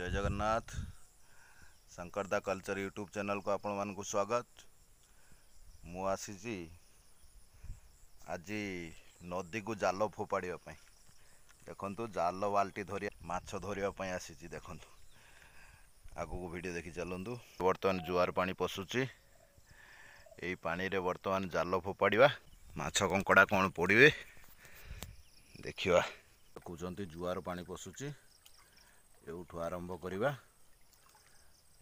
जय Jagannath. शंकरदा culture YouTube channel को आपण मानक स्वागत। मु आसी आज नदी को जाल फोपाड़ी देखु जाल बाल्टी धरिया माछ धरिया आसी देखु आगू वीडियो देखी चलतु। बर्तमान जुआर पानी पशुची यही पानी रे बर्तमान जाल फोपाड़ा माछ कंकड़ा कौन पड़े देखा। कहते जुआर पानी पशुची एठू आरंभ करवा।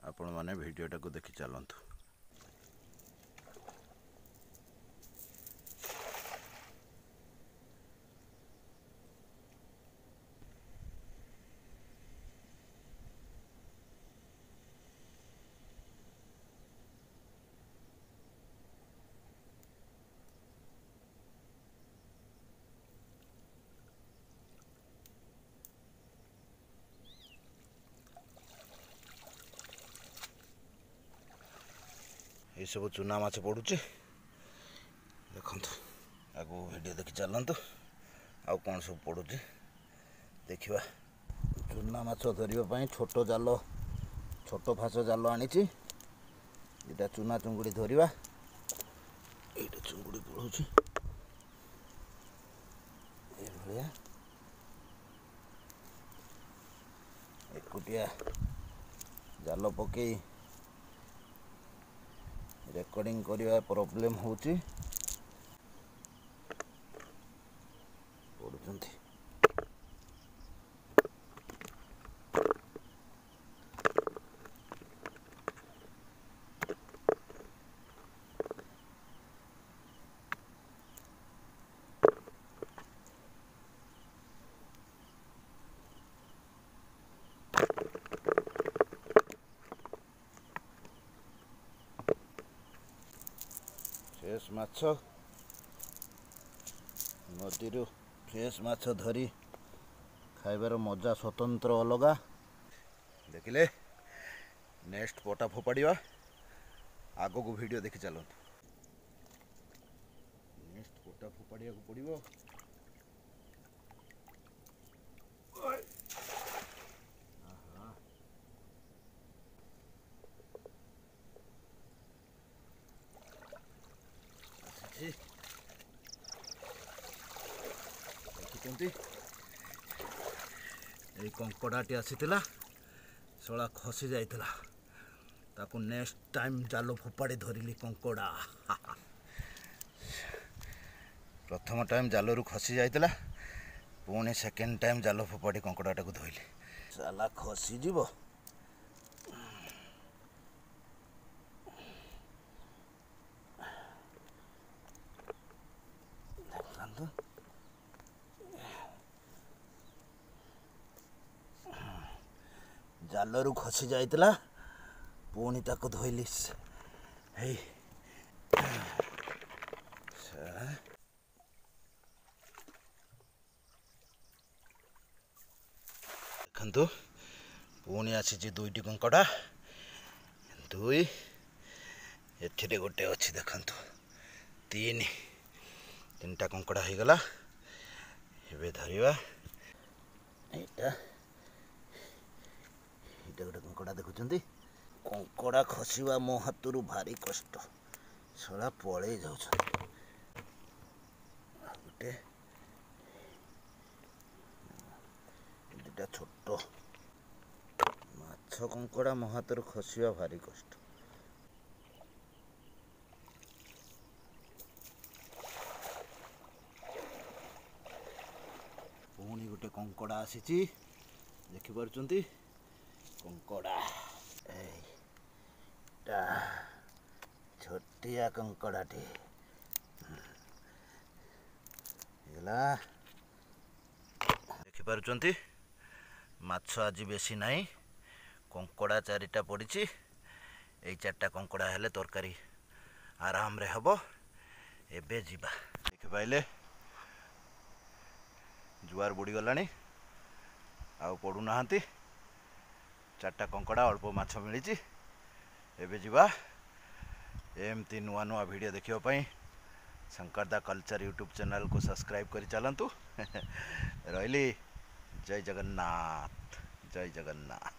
आपण माने वीडियोटा को देखी चलतु। ये सब चुना माछ पड़ुची देखु। आगू वीडियो देखी चलतु आउ कौन सब पड़ुची देखा। चुना माछ धरने छोट जाल छोट फास जाल आनी इटा चुना चुंगुड़ी धरवा। ये चुंगुड़ी पड़ुची एकुटिया जाल पकई रेकर्डिंग करने प्रॉब्लम होची पड़ुचंती। फ्रेश माछ नदी फ्रेश माछ धरी खाइबार मजा स्वतंत्र अलगा। देखिले नेक्स्ट पटा फोपाड़ा आग को वीडियो देखी चलतु। नेक्स्ट पटा फोपाड़ा को पड़ो देखुं। ये कंकड़ाटी आसीला शला खसी जाइला ताकू नेक्स्ट टाइम जाल फोपाड़ी धरली कंकड़ा। प्रथम टाइम जालू खसी जाइला पुणी सेकेंड टाइम जाल फोपाड़ी कंकड़ाटा को धरली साला खसी जीव। जालरू खसी जाइला पुणी ताको धोइली देखु। पुणी आसी दुईटी कंकड़ा दुई एथिरे गोटे अच्छी देखु तीन तीनटा कंकड़ा हो गला। एबे धरिवा एटा गोटे कंकड़ा देखुं। कंकड़ा खसवा मो हाथरू भारी कष्ट सला पड़े जाऊँ। गोटे दुटा छोट माछ कंकड़ा मो हाथरू खसवा भारी कष्ट। पुणी गोटे कंकड़ा आसी देखिपी कंकड़ा छोटिया कंकड़ाटी देखिपी माछ आज बेसी नहीं कंकड़ा चारिटा पड़ी। यही चार्टा कंकड़ा हेले तरकारी आराम रे हबो। एबे जीवा देखिपाइले जुआर बुड़ी गलानी आउ पड़ुना चार्टा कंकड़ा अल्प माछ मिली। एबे जीवा एमती नुआ नुआ वीडियो देखियो शंकरदा कल्चर यूट्यूब चैनल को सब्सक्राइब कर चलतु। रही जय जगन्नाथ जय जगन्नाथ।